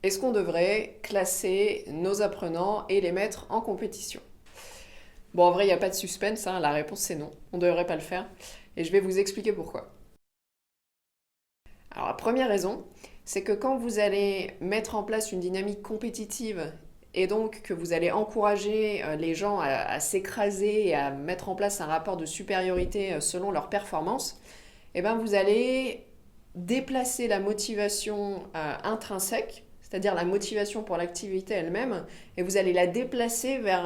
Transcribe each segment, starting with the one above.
Est-ce qu'on devrait classer nos apprenants et les mettre en compétition? Bon, en vrai, il n'y a pas de suspense, hein, la réponse c'est non. On ne devrait pas le faire. Et je vais vous expliquer pourquoi. Alors, la première raison, c'est que quand vous allez mettre en place une dynamique compétitive et donc que vous allez encourager les gens à s'écraser et à mettre en place un rapport de supériorité selon leur performance, eh ben vous allez déplacer la motivation intrinsèque, c'est-à-dire la motivation pour l'activité elle-même, et vous allez la déplacer vers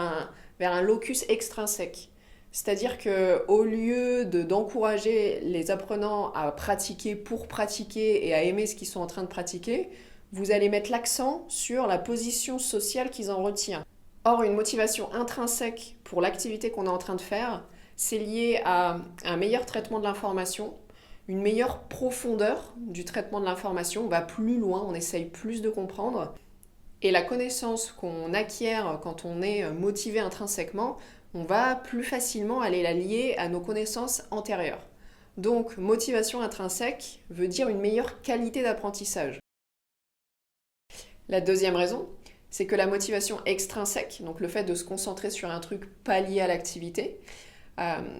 un locus extrinsèque. C'est-à-dire qu'au lieu d'encourager les apprenants à pratiquer pour pratiquer et à aimer ce qu'ils sont en train de pratiquer, vous allez mettre l'accent sur la position sociale qu'ils en retirent. Or, une motivation intrinsèque pour l'activité qu'on est en train de faire, c'est lié à un meilleur traitement de l'information, une meilleure profondeur du traitement de l'information, on va plus loin, on essaye plus de comprendre. Et la connaissance qu'on acquiert quand on est motivé intrinsèquement, on va plus facilement aller la lier à nos connaissances antérieures. Donc, motivation intrinsèque veut dire une meilleure qualité d'apprentissage. La deuxième raison, c'est que la motivation extrinsèque, donc le fait de se concentrer sur un truc pas lié à l'activité,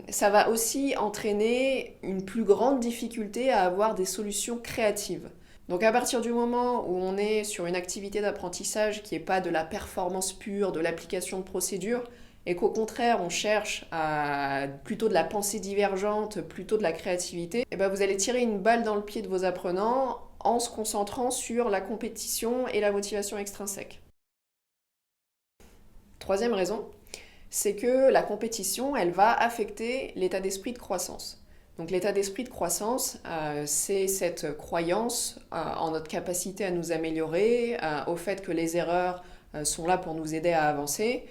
ça va aussi entraîner une plus grande difficulté à avoir des solutions créatives. Donc à partir du moment où on est sur une activité d'apprentissage qui n'est pas de la performance pure, de l'application de procédures, et qu'au contraire on cherche à plutôt de la pensée divergente, plutôt de la créativité, et ben vous allez tirer une balle dans le pied de vos apprenants en se concentrant sur la compétition et la motivation extrinsèque. Troisième raison, c'est que la compétition, elle va affecter l'état d'esprit de croissance. Donc l'état d'esprit de croissance, c'est cette croyance en notre capacité à nous améliorer, au fait que les erreurs sont là pour nous aider à avancer.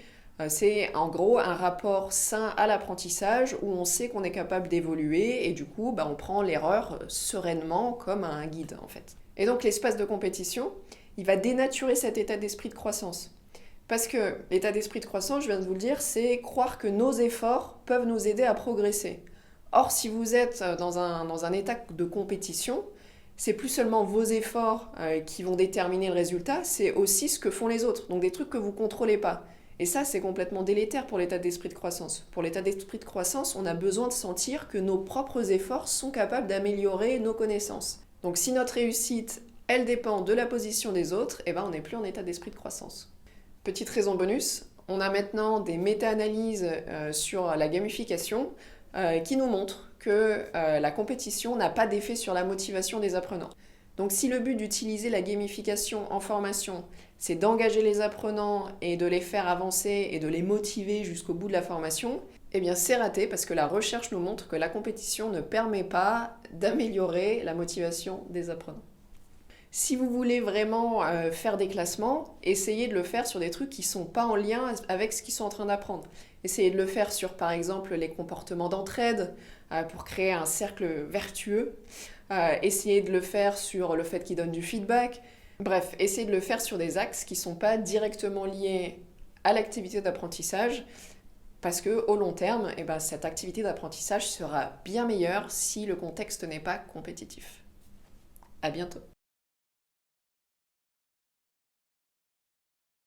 C'est en gros un rapport sain à l'apprentissage où on sait qu'on est capable d'évoluer et du coup on prend l'erreur sereinement comme un guide en fait. Et donc l'espace de compétition, il va dénaturer cet état d'esprit de croissance. Parce que l'état d'esprit de croissance, je viens de vous le dire, c'est croire que nos efforts peuvent nous aider à progresser. Or, si vous êtes dans un état de compétition, c'est plus seulement vos efforts qui vont déterminer le résultat, c'est aussi ce que font les autres, donc des trucs que vous ne contrôlez pas. Et ça, c'est complètement délétère pour l'état d'esprit de croissance. Pour l'état d'esprit de croissance, on a besoin de sentir que nos propres efforts sont capables d'améliorer nos connaissances. Donc si notre réussite, elle dépend de la position des autres, eh ben, on n'est plus en état d'esprit de croissance. Petite raison bonus, on a maintenant des méta-analyses sur la gamification qui nous montrent que la compétition n'a pas d'effet sur la motivation des apprenants. Donc si le but d'utiliser la gamification en formation, c'est d'engager les apprenants et de les faire avancer et de les motiver jusqu'au bout de la formation, eh bien c'est raté parce que la recherche nous montre que la compétition ne permet pas d'améliorer la motivation des apprenants. Si vous voulez vraiment faire des classements, essayez de le faire sur des trucs qui ne sont pas en lien avec ce qu'ils sont en train d'apprendre. Essayez de le faire sur, par exemple, les comportements d'entraide pour créer un cercle vertueux. Essayez de le faire sur le fait qu'ils donnent du feedback. Bref, essayez de le faire sur des axes qui ne sont pas directement liés à l'activité d'apprentissage parce qu'au long terme, cette activité d'apprentissage sera bien meilleure si le contexte n'est pas compétitif. À bientôt.